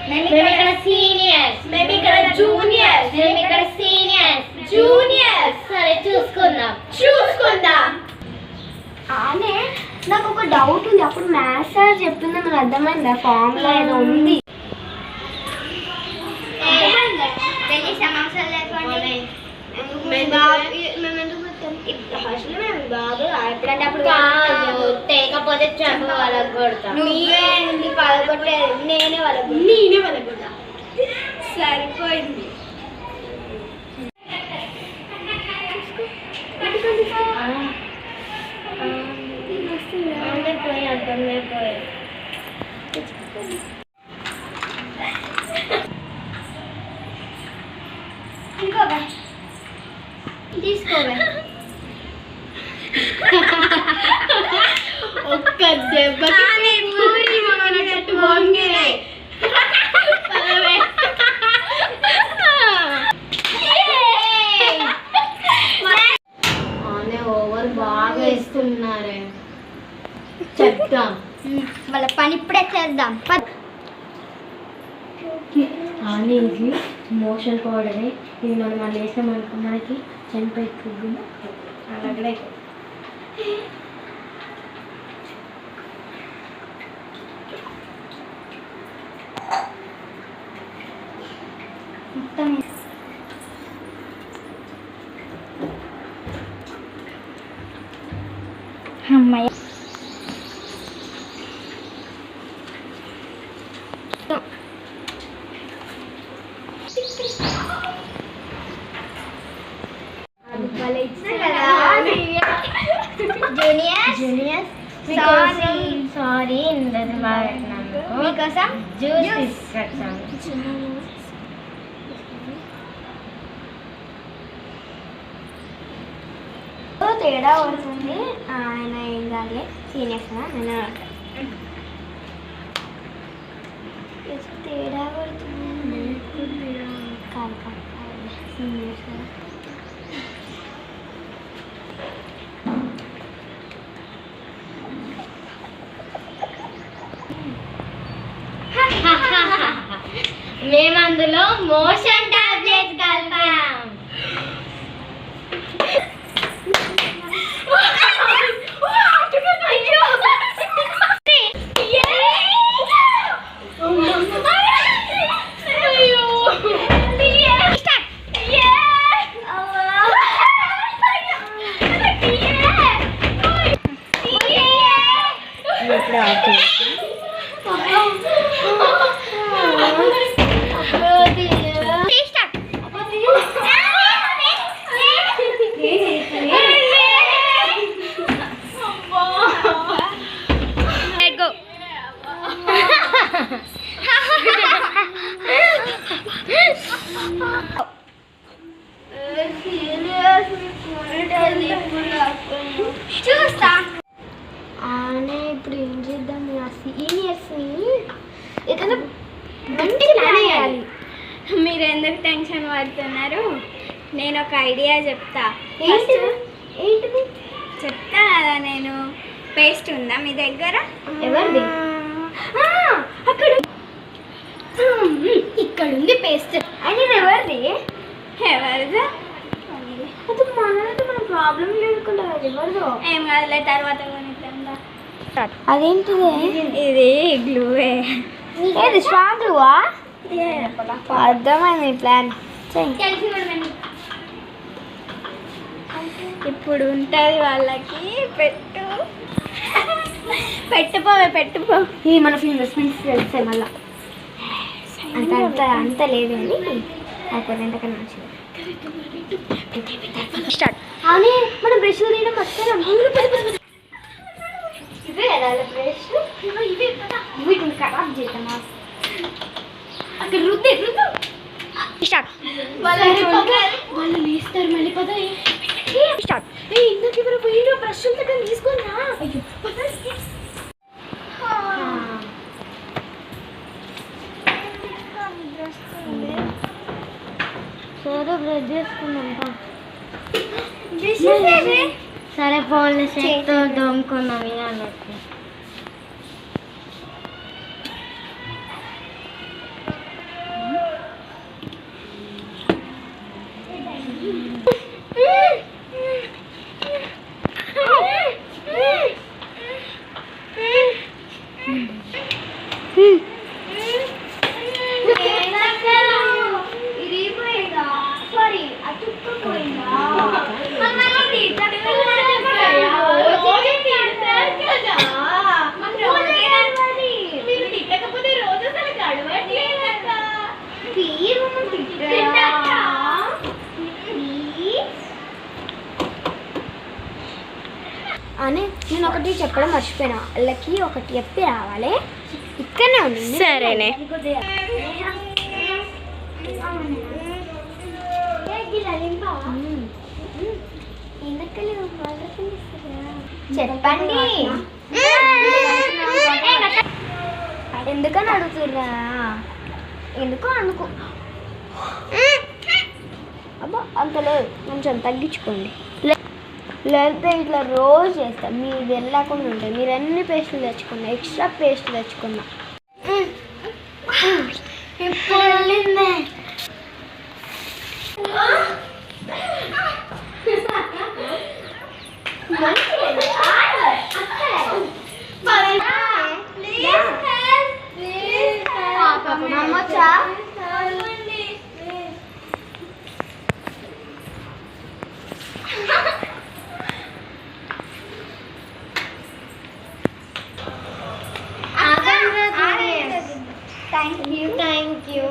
మేము ఇక్కడ సీనియర్స్, మేము ఇక్కడ జూనియర్స్, మేము ఇక్కడ సీనియర్స్ జూనియర్స్. సరే చూసుకుందాం. అనే నాకు ఒక డౌట్ ఉంది. అప్పుడు మ్యాథ్స్ సార్ చెప్పింది నాకు అర్థమైందా? ఫార్ములా ఏదో ఉంది. ఎప్పుడంటే అప్పుడు తేకపోతే చెప్ప వాళ్ళకి కొడతా. నేనే వాళ్ళకు కొడతా. సరిపోయింది. తీసుకోవే. ఒక్క దెబ్బకి పూరి మనట్టు వంగినాయి. ఓవర్ బాగా ఇస్తున్నారే. చెప్తాం వాళ్ళ పని ఇప్పుడే చేద్దాం. కానీ ఇది మోషన్ పౌడరే. ఇది మనం మళ్ళీ వేసామనుకో మనకి చనిపోయి అలాగే మొత్తం అమ్మాయి జూనియర్స్ సారీ మీకోసం జ్యూస్ తీసుకొచ్చాను. తేడా అవుతుంది. ఆయన ఏం కాదు సీనియర్స్ తేడా పడుతుంది. కాదు సీనియర్స్ మేము అందులో మోషన్ టాబ్లెట్స్ కలిపాం. చూస్తా అనే. ఇప్పుడు ఏం చేద్దాం? సీనియర్స్ని ఏదైనా మంచి ప్లాన్ వేయాలి. మీరు ఎందుకు టెన్షన్ పడుతున్నారు? నేను ఒక ఐడియా చెప్తా. ఏంటిది చెప్తా కదా నేను. పేస్ట్ ఉందా మీ దగ్గర? ఎవరిది? అక్కడ ఇక్కడ ఉంది పేస్ట్. అది ఎవరిది? ఎవరిదా? అది మనది. మన ప్రాబ్లం లేకుండా అది ఎవరిదో. ఏం కాదులే, తర్వాత కొనిద్దాం. అదేంటిది? ఇది గ్లూవే. ఏది స్ట్రాంగ్ గ్లూవా? అర్థమైంది ప్లాన్. ఇప్పుడు ఉంటుంది వాళ్ళకి. పెట్టుపో. ఈ మన ఫింగర్స్ తెలుస్తాయి మళ్ళా. అంత లేదు అని అయిపోయింది. స్టార్ట్. అవునే మనం బ్రష్ తీయడం మర్చిపోయాం. ఇవే కదా బ్రష్. ఇవే కదా. వీటిని ఖరాబ్ చేద్దామా? అక్కడ రుద్దు. స్టార్ట్. వాళ్ళు వేస్తారు మళ్ళీ పద. స్టార్ట్. ఇందాక ఎవరు పోయిన బ్రష్ దగ్గర తీసుకున్నా. అయ్యో సరే బ్రష్ చేసుకున్నాం. సరే పోలీ చేతితో దొంగకున్నాం ఇలాంటి. అని నేను ఒకటి చెప్పడం మర్చిపోయినా, వాళ్ళకి ఒకటి చెప్పి రావాలి. ఇక్కడనే ఉంది. సరేనే. చెప్పండి. ఎందుకని అడుగుతుర్రా? ఎందుకో అనుకో. అబ్బా అంత లేదు, కొంచెం తగ్గించుకోండి. లేకపోతే ఇట్లా రోజు చేస్తాం, మీరు వెళ్ళకుండా ఉంటాయి. మీరు ఎన్ని పేస్టులు తెచ్చుకున్నా, ఎక్స్ట్రా పేస్ట్ తెచ్చుకున్నా. ఇప్పుడు వెళ్ళిందే. నమ్మొచ్చా? Thank you. Thank you.